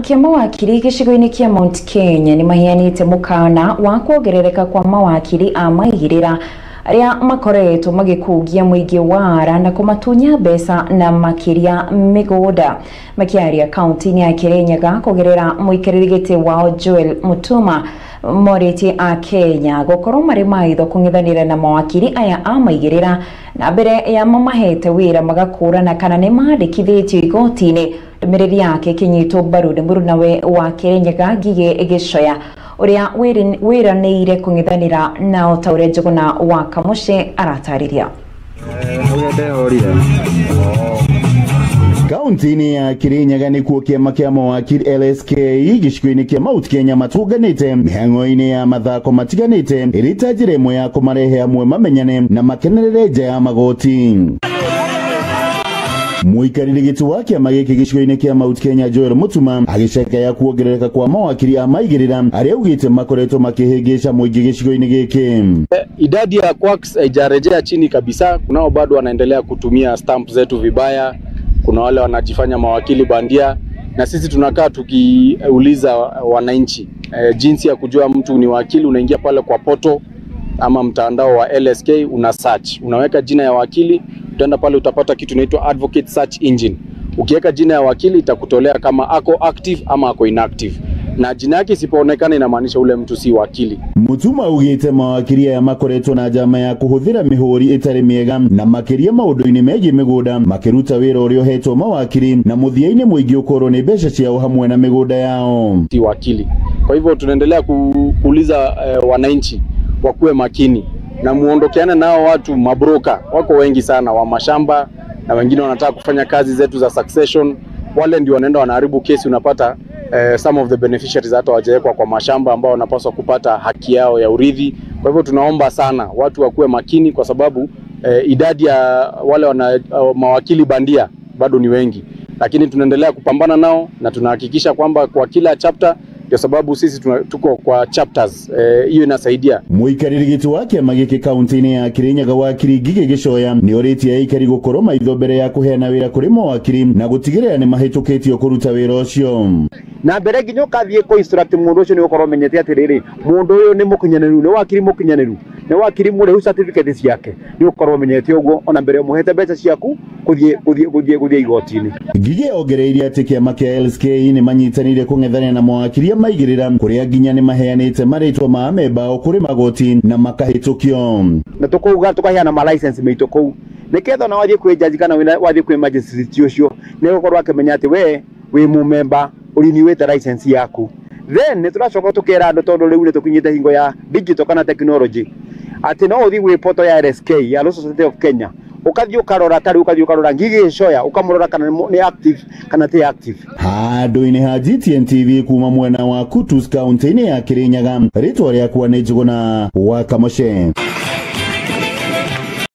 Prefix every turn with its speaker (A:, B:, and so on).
A: kia mawakiri gĩcigo-inĩ kia Mount Kenya ni mahianĩte mũkana wa kuongerereka kwa mawakiri a maigĩrĩra aria makoretwo magĩkũgia mũingĩ wara na kũmatunya mbeca na makĩria mĩgũnda. Makiaria kaunti-inĩ ya Kirinyaga kũgerera mũikarĩri gĩtĩ wao Joel Mutuma morĩtie a Kenya gũkorwo marĩ maitho kũng'ethanĩra na mawakiri aya a maigĩrĩra na mbere ya mamahete wĩra magakũrana kana nĩ mandĩkithĩtio igoti-inĩ. Ndũmĩrĩri yake ĩkĩnyitwo mbaru nĩ mũrunawe wa Kirinyaga Ngigĩ Gĩcoya ũrĩa wĩranĩire kũng'ethanĩra nao ta ũrĩa Njũgũna wa Kamucĩ aratarĩria.
B: Kaunti-inĩ ya Kirinyaga nĩkuo kĩama kĩa mawakiri LSK gĩcigo-inĩ kĩa Mount Kenya matũnganĩte mĩhang'o-inĩ ya mathako matiganĩte ĩrĩ ta njĩra ĩmwe ya kũmarehe hamwe mamenyane na makenerere nja ya magoti. Mũikarĩri gĩtĩ wa kĩama gĩkĩ gĩcigo-inĩ kĩa Mount Kenya Joel Mutuma agĩcakaya kuongerereka kwa mawakiri a maigĩrĩra arĩa augĩte makoretwo makĩhĩngĩca mũingĩ gĩcigo-inĩ gĩkĩ.
C: Idadi ya quacks haijarejea chini kabisa. Kunao bado wanaendelea kutumia stamp zetu vibaya. Kuna wale wanajifanya mawakili bandia, na sisi tunakaa tukiuliza wananchi jinsi ya kujua mtu ni wakili. Unaingia pale kwa poto ama mtandao wa LSK, una search, unaweka jina ya wakili, utaenda pale utapata kitu inaitwa advocate search engine. Ukiweka jina ya wakili itakutolea kama ako active ama ako inactive, na jina yake isipoonekana inamaanisha ule mtu si wakili.
B: Mutuma augĩte mawakiri aya makoretwo na njama ya kũhũthĩra mĩhũri ĩtarĩ mĩega na makĩria maũndũ-inĩ megiĩ mĩgũnda, makĩruta wĩra ũrĩa ũhetwo mawakiri na mũthia-inĩ mũingĩ ũkorwo nĩ mbeca ciao hamwe na mĩgũnda yao.
C: Si wakili. Kwa hivyo tunaendelea kuuliza wananchi wakuwe makini na muondokeane nao watu mabroka. Wako wengi sana wa mashamba na wengine wanataka kufanya kazi zetu za succession. Wale ndio wanaenda wanaharibu kesi. Unapata some of the beneficiaries hata wajawekwa kwa mashamba ambao wanapaswa kupata haki yao ya urithi. Kwa hivyo tunaomba sana watu wakuwe makini, kwa sababu idadi ya wale mawakili bandia bado ni wengi, lakini tunaendelea kupambana nao na tunahakikisha kwamba kwa kila chapter, kwa sababu sisi tuko kwa chapters, hiyo inasaidia.
B: Mũikarĩri gĩtĩ wa kĩama gĩkĩ kaunti-inĩ ya Kirinyaga wakiri Ngigĩ Gĩcoya nĩ orĩtie aikari gũkorwo maitho mbere ya kũheana wĩra kũrĩ mawakiri na gũtigĩrĩra nĩ mahĩtũkĩtio kũruta wĩra ũcio.
D: Na mbere nginya ũkathiĩ kũ-instruct mũndũ ũcio nĩ ũkorwo menyete atĩrĩrĩ, mũndũ ũyũ nĩ mũkinyanĩru, nĩ wakiri mũkinyanĩru, nĩ wakiri mũrĩhu certificate ciake, nĩ ũkorwo menyete ũguo ona mbere ũmũhete mbeca ciaku gũthiĩ igoti-inĩ.
B: Ngigĩ ongereire atĩ kĩama kĩa LSK nĩ manyitanĩire kũng'ethanĩra na mawakiri maigĩrĩra kũrĩa nginya nĩ maheanĩte marĩtwa ma amemba ao kũrĩ magoti na makahĩtũkio.
D: Na tũkauga tũkaheana ma license maitũ kũu, nĩketha na wathiĩ kwĩ jaji kana wathiĩ kwĩ magistrate ũcio nĩ gũkorwo akĩmenya atĩ we wĩ mũmemba ũriniwĩte license yaku. Then nĩ tũracoka tũkera andũ, tondũ rĩu nĩ tũkinyĩte hingo ya digital kana technology, atĩ no ũthiĩ gwĩ portal ya LSK ya Law Society of Kenya ukathiĩ ũkarora, tarĩ ũkathiĩ ũkarora Ngigĩ Gĩcoya ũkamũrora kana nĩ active kana ti active.
B: Handũ-inĩ ha GTN TV kuma mwena wa Kutus kaunti-inĩ ya Kirinyaga, rĩtwa rĩakwa nĩ Njũgũna wa Kamucĩ.